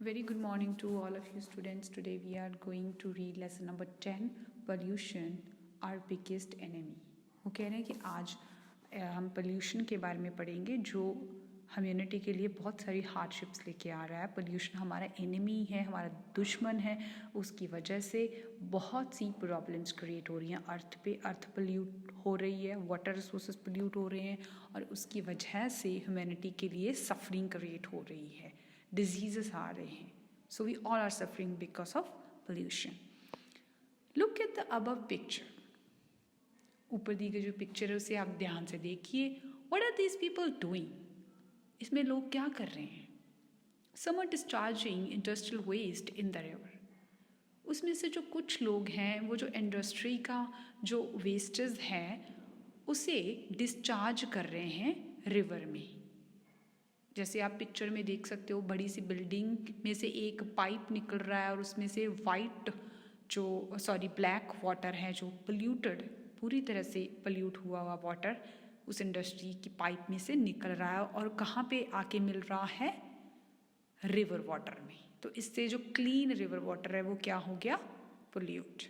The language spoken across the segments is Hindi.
Very good morning to all of you students. Today we are going to read lesson number 10, pollution, our biggest enemy. वो कह रहे हैं कि आज हम पोल्यूशन के बारे में पढ़ेंगे जो ह्यूमैनिटी के लिए बहुत सारी हार्डशिप्स लेके आ रहा है. पोल्यूशन हमारा एनिमी है, हमारा दुश्मन है. उसकी वजह से बहुत सी प्रॉब्लम्स क्रिएट हो रही हैं अर्थ पे. अर्थ पोल्यूट हो रही है, वाटर रिसोर्सेज पोल्यूट हो रहे हैं और उसकी वजह से ह्यूमैनिटी के लिए सफरिंग क्रिएट हो रही है. डिजीजेस आ रहे हैं. So we all are suffering because of pollution. Look at the above picture. ऊपर दी गई जो पिक्चर है उसे आप ध्यान से देखिए. What are these people doing? इसमें लोग क्या कर रहे हैं? Some are discharging industrial waste in the river. उसमें से जो कुछ लोग हैं वो जो इंडस्ट्री का जो वेस्टेज है उसे डिस्चार्ज कर रहे हैं रिवर में. जैसे आप पिक्चर में देख सकते हो, बड़ी सी बिल्डिंग में से एक पाइप निकल रहा है और उसमें से ब्लैक वाटर है जो पोल्यूटेड, पूरी तरह से पोल्यूट हुआ हुआ वाटर उस इंडस्ट्री की पाइप में से निकल रहा है और कहाँ पे आके मिल रहा है? रिवर वाटर में. तो इससे जो क्लीन रिवर वाटर है वो क्या हो गया? पोल्यूट.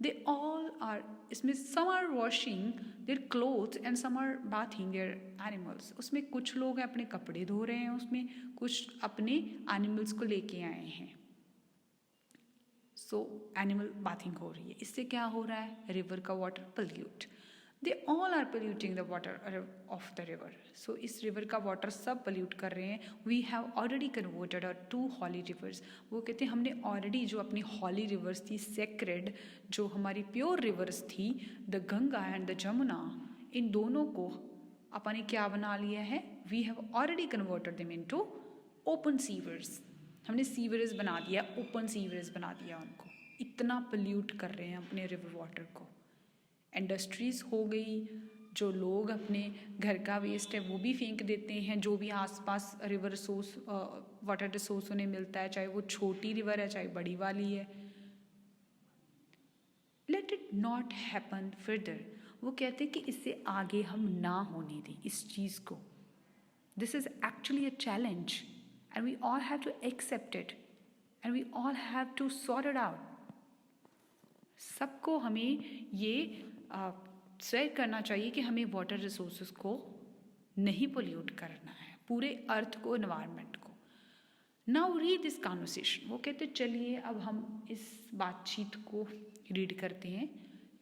दे ऑल आर, इसमें some are washing their clothes and some are bathing their animals. उसमें कुछ लोग अपने कपड़े धो रहे हैं, उसमें कुछ अपने एनिमल्स को लेके आए हैं. सो एनिमल बाथिंग हो रही है. इससे क्या हो रहा है? रिवर का water pollute. They all are polluting the water of the river. So इस रिवर का वाटर सब पोल्यूट कर रहे हैं. We have already converted our 2 holy rivers. वो कहते हैं हमने ऑलरेडी जो अपनी हॉली रिवर्स थी, सेक्रेड जो हमारी प्योर रिवर्स थी, the Ganga and the Jamuna, इन दोनों को अपन ने क्या बना लिया है? We have already converted them into open sewers. हमने सीवरेज बना दिया, ओपन सीवरेज बना दिया उनको. इतना पोल्यूट कर रहे हैं अपने रिवर वाटर को. इंडस्ट्रीज़ हो गई, जो लोग अपने घर का वेस्ट है वो भी फेंक देते हैं. जो भी आसपास रिवर रिसोर्स वाटर रिसोर्स उन्हें मिलता है, चाहे वो छोटी रिवर है चाहे बड़ी वाली है. Let it not happen further. वो कहते हैं कि इससे आगे हम ना होने दें इस चीज़ को. This is actually a challenge and we all have to accept it and we all have to sort it out. सबको हमें ये स्वेर करना चाहिए कि हमें वाटर रिसोर्सेज को नहीं पोल्यूट करना है, पूरे अर्थ को, एनवायरनमेंट को. Now read this conversation. वो कहते चलिए अब हम इस बातचीत को रीड करते हैं.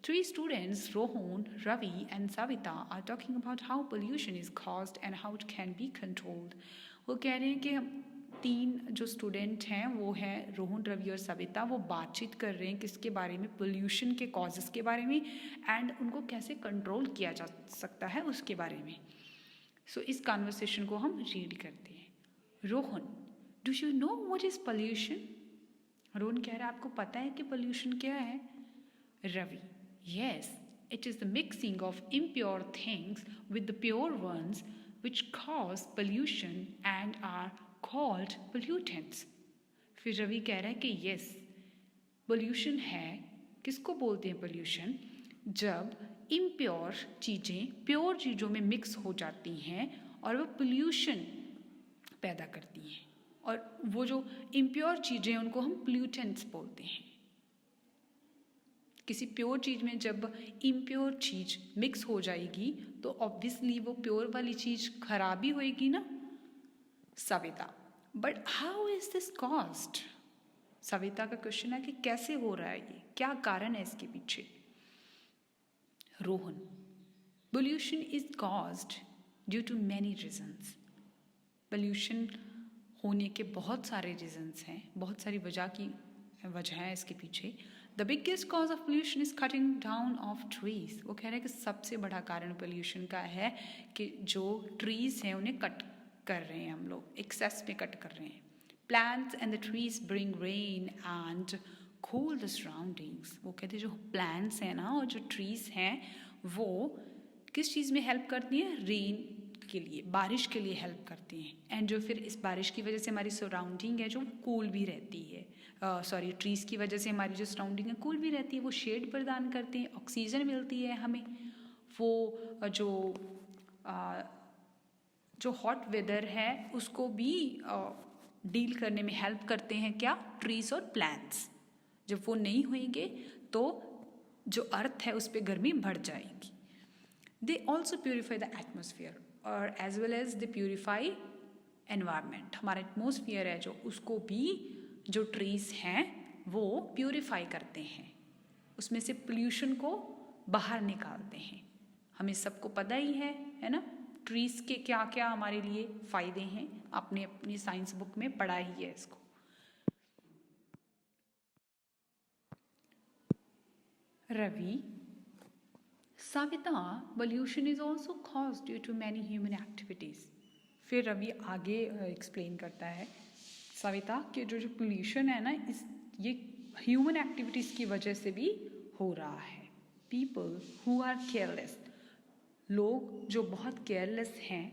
3 students, Rohan, Ravi and Savita, are talking about how pollution is caused and how it can be controlled. वो कह रहे हैं कि 3 जो स्टूडेंट हैं वो हैं रोहन, रवि और सविता. वो बातचीत कर रहे हैं किसके बारे में? पोल्यूशन के कॉजेज़ के बारे में एंड उनको कैसे कंट्रोल किया जा सकता है उसके बारे में. सो इस कॉन्वर्सेशन को हम रीड करते हैं. Rohan, do you know what is pollution? Rohan कह रहा है आपको पता है कि पोल्यूशन क्या है? Ravi, yes, it is the mixing of impure things with the pure ones which cause pollution and are called pollutants. फिर रवि कह रहा है कि यस, पोल्यूशन है. किसको बोलते हैं पोल्यूशन? जब इम्प्योर चीज़ें प्योर चीज़ों में मिक्स हो जाती हैं और वो पोल्यूशन पैदा करती हैं. और वो जो इम्प्योर चीज़ें उनको हम पोल्यूटेंट्स बोलते हैं. किसी प्योर चीज़ में जब इम्प्योर चीज़ मिक्स हो जाएगी तो ऑब्वियसली वो प्योर वाली चीज़ खराब ही होएगी ना. Savita, but how is this caused? Savita का क्वेश्चन है कि कैसे हो रहा है ये, क्या कारण है इसके पीछे? Rohan, pollution is caused due to many reasons. Pollution होने के बहुत सारे रीजंस हैं, बहुत सारी वजह है इसके पीछे. The biggest cause of pollution is cutting down of trees. वो कह रहे हैं कि सबसे बड़ा कारण पोल्यूशन का है कि जो ट्रीज हैं उन्हें कट कर रहे हैं हम लोग, एक्सेस में कट कर रहे हैं. Plants and the trees bring rain and cool the surroundings. वो कहते हैं जो प्लांट्स हैं ना और जो ट्रीज हैं वो किस चीज़ में हेल्प करती हैं? रेन के लिए, बारिश के लिए हेल्प करती हैं. एंड जो फिर इस बारिश की वजह से हमारी सराउंडिंग है जो कूल भी रहती है. ट्रीज़ की वजह से हमारी जो सराउंडिंग है कूल भी रहती है. वो शेड प्रदान करते हैं, ऑक्सीजन मिलती है हमें. वो जो हॉट वेदर है उसको भी डील करने में हेल्प करते हैं क्या? ट्रीज और प्लांट्स। जब वो नहीं होंगे तो जो अर्थ है उस पर गर्मी बढ़ जाएगी। They also purify the atmosphere और as well as they purify environment. हमारा एटमोसफियर है जो, उसको भी जो ट्रीज हैं वो प्योरीफाई करते हैं, उसमें से पोल्यूशन को बाहर निकालते हैं। हमें सबको पता ही है ना, ट्रीज के क्या क्या हमारे लिए फ़ायदे हैं। आपने अपनी साइंस बुक में पढ़ा ही है इसको। Ravi, Savita, pollution is also caused due to many human activities. फिर रवि आगे एक्सप्लेन करता है सविता कि जो पोल्यूशन है ना, ये ह्यूमन एक्टिविटीज़ की वजह से भी हो रहा है। पीपल हु आर केयरलेस, लोग जो बहुत केयरलेस हैं,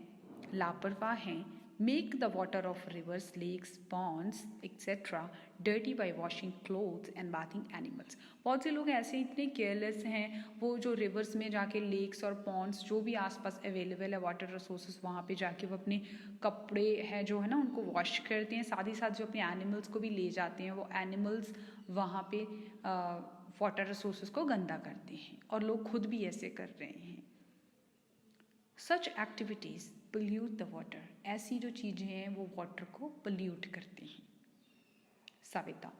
लापरवाह हैं, make the water of rivers, lakes, ponds etcetera dirty by washing clothes and bathing animals. बहुत से लोग ऐसे इतने केयरलेस हैं, वो जो रिवर्स में जाके, लेक्स और पॉन्ड्स जो भी आसपास अवेलेबल है वाटर रिसोर्सेज, वहाँ पे जाके वो अपने कपड़े हैं जो है ना उनको वॉश करते हैं, साथ ही साथ जो अपने एनिमल्स को भी ले जाते हैं, वो एनिमल्स वहाँ पे वाटर रिसोर्सेज को गंदा करते हैं, और लोग खुद भी ऐसे कर रहे हैं। सच एक्टिविटीज़ पोल्यूट द वाटर, ऐसी जो चीज़ें हैं वो वाटर को पोल्यूट करते हैं। Savita,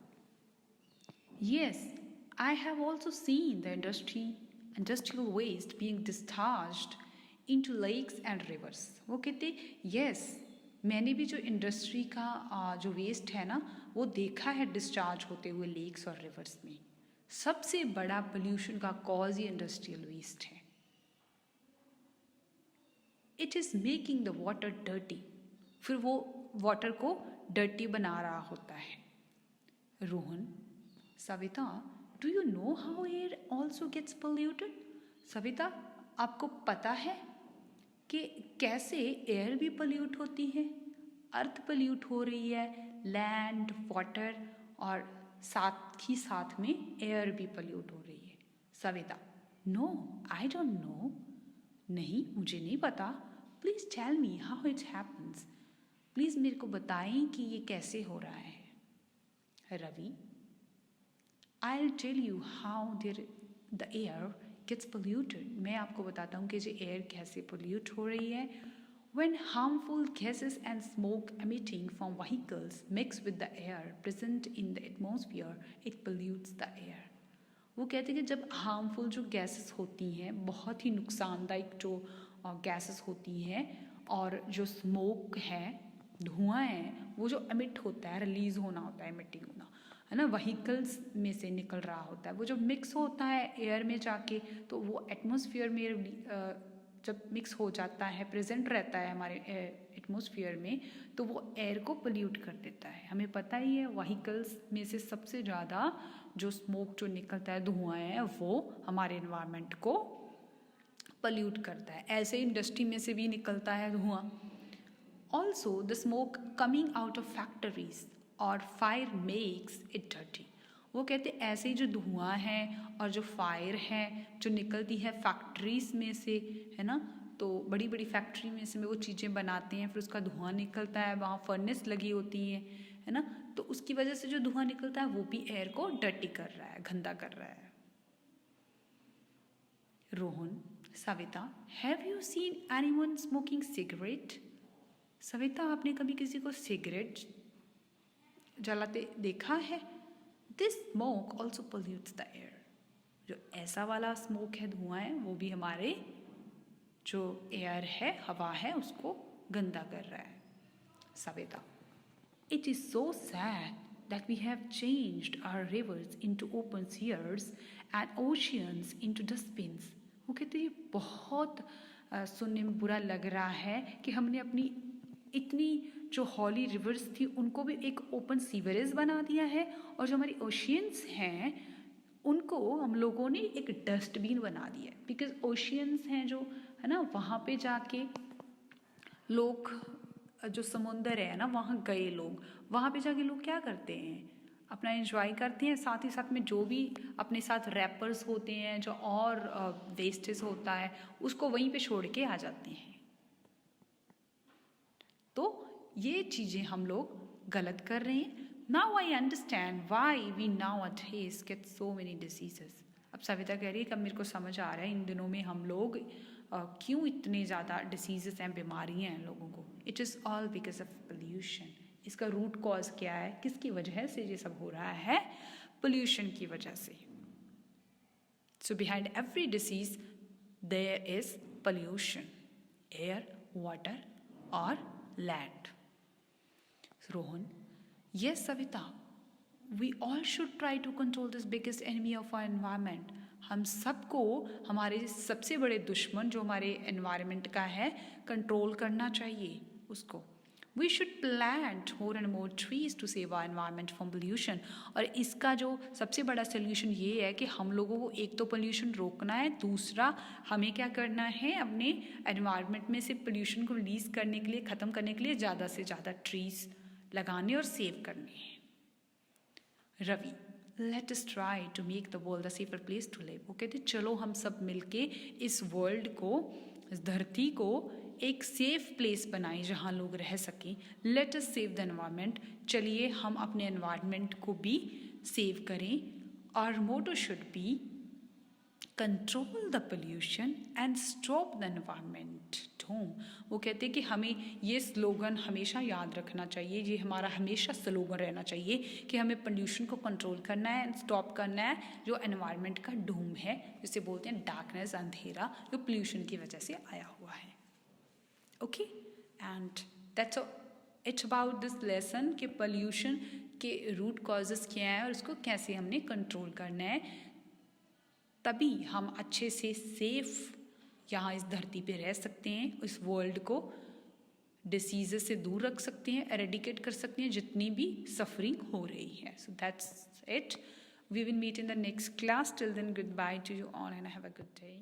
yes, I have also seen the industrial waste being discharged into lakes and rivers. वो कहते yes, मैंने भी जो इंडस्ट्री का जो वेस्ट है ना वो देखा है डिस्चार्ज होते हुए लेक्स और रिवर्स में। सबसे बड़ा पोल्यूशन का कॉज ही इंडस्ट्रियल वेस्ट है। It is making the water dirty, फिर वो वाटर को डर्टी बना रहा होता है। Rohan, Savita, do you know how air also gets polluted? Savita, आपको पता है कि कैसे एयर भी पोल्यूट होती है? अर्थ पोल्यूट हो रही है, लैंड, वाटर, और साथ ही साथ में एयर भी पोल्यूट हो रही है। Savita, no, I don't know, नहीं मुझे नहीं पता। Please tell me how it happens, please मेरे को बताएं कि ये कैसे हो रहा है। Ravi, I will tell you how the air gets polluted. मैं आपको बताता हूँ कि जो एयर कैसे पोल्यूट हो रही है। When harmful gases and smoke emitting from vehicles mix with the air present in the atmosphere, it pollutes the air. वो कहते हैं कि जब हार्मफुल जो गैसेस होती हैं, बहुत ही नुकसानदायक जो गैसेस होती हैं, और जो स्मोक है, धुआं है, वो जो एमिट होता है, रिलीज़ होना होता है, एमिटिंग होना है ना, व्हीकल्स में से निकल रहा होता है, वो जब मिक्स होता है एयर में जाके, तो वो एटमॉस्फेयर में जब मिक्स हो जाता है, प्रेजेंट रहता है हमारे एटमॉस्फेयर में, तो वो एयर को पोल्यूट कर देता है। हमें पता ही है व्हीकल्स में से सबसे ज़्यादा जो स्मोक जो निकलता है, धुआं है, वो हमारे एनवायरनमेंट को पोल्यूट करता है। ऐसे इंडस्ट्री में से भी निकलता है धुआं। Also the smoke coming out of factories और फायर मेक्स इट डर्टी। वो कहते हैं ऐसे ही जो धुआं है और जो फायर है जो निकलती है फैक्ट्रीज में से, है ना, तो बड़ी बड़ी फैक्ट्री में से वो चीज़ें बनाते हैं, फिर उसका धुआं निकलता है, वहाँ फर्नेस लगी होती है ना, तो उसकी वजह से जो धुआं निकलता है वो भी एयर को डर्टी कर रहा है, गंदा कर रहा है। Rohan, Savita, have you seen anyone smoking cigarette? Savita, आपने कभी किसी को सिगरेट जलाते देखा है? This smoke also pollutes the air. जो ऐसा वाला स्मोक है, धुआं है, वो भी हमारे जो एयर है, हवा है, उसको गंदा कर रहा है। Savita, it is so sad that we have changed our rivers into open sewers and oceans into dustbins. वो कहते हैं बहुत सुनने में बुरा लग रहा है कि हमने अपनी इतनी जो हॉली रिवर्स थी उनको भी एक ओपन सीवरेज बना दिया है, और जो हमारी ओशियंस हैं उनको हम लोगों ने एक डस्टबिन बना दिया है। बिकॉज ओशियंस हैं जो, है ना, वहाँ पे जाके लोग, जो समुंदर है ना, वहाँ गए लोग, वहाँ पे जाके लोग क्या करते हैं, अपना एंजॉय करते हैं, साथ ही साथ में जो भी अपने साथ रैपर्स होते हैं, जो और वेस्टेज होता है, उसको वहीं पे छोड़ के आ जाते हैं। तो ये चीज़ें हम लोग गलत कर रहे हैं. Now I understand why we nowadays get so many diseases. अब सविता कह रही है कि अब मेरे को समझ आ रहा है इन दिनों में हम लोग क्यों इतने ज़्यादा डिसीजेस हैं, बीमारियाँ हैं लोगों को. It is all because of pollution. इसका रूट कॉज क्या है, किसकी वजह से ये सब हो रहा है? पोल्यूशन की वजह से. So behind every disease there is pollution, air, water और land. Rohan, yes Savita, we all should try to control this biggest enemy of our environment. हम सबको हमारे सबसे बड़े दुश्मन जो हमारे एनवायरनमेंट का है कंट्रोल करना चाहिए उसको. We should plant more and more trees to save our environment from pollution. और इसका जो सबसे बड़ा सोल्यूशन ये है कि हम लोगों को एक तो पोल्यूशन रोकना है, दूसरा हमें क्या करना है, अपने एनवायरनमेंट में से पोल्यूशन को रिलीज़ करने के लिए, ख़त्म करने के लिए ज़्यादा से ज़्यादा ट्रीज़ लगाने और सेव करने हैं. Ravi, let us try to make the world a safer place to live. वो कहते चलो हम सब मिलके इस वर्ल्ड को, इस धरती को एक सेफ प्लेस बनाएं जहाँ लोग रह सकें. Let us save the environment. चलिए हम अपने एनवायरनमेंट को भी सेव करें. और motto should be control the pollution and stop the environment doom. वो कहते हैं कि हमें ये स्लोगन हमेशा याद रखना चाहिए, ये हमारा हमेशा स्लोगन रहना चाहिए कि हमें पोल्यूशन को कंट्रोल करना है एंड स्टॉप करना है जो एनवायरनमेंट का डूम है, जिसे बोलते हैं डार्कनेस, अंधेरा, जो पोल्यूशन की वजह से आया हुआ है. Okay, and that's it's about this lesson कि पोल्यूशन के रूट कॉजेस क्या हैं और उसको कैसे हमने कंट्रोल करना है. तभी हम अच्छे से सेफ यहाँ इस धरती पे रह सकते हैं, इस वर्ल्ड को डिसीजेस से दूर रख सकते हैं, एरेडिकेट कर सकते हैं जितनी भी सफरिंग हो रही है. So that's it. We will meet in the next class. Till then good bye to you all and have a good day.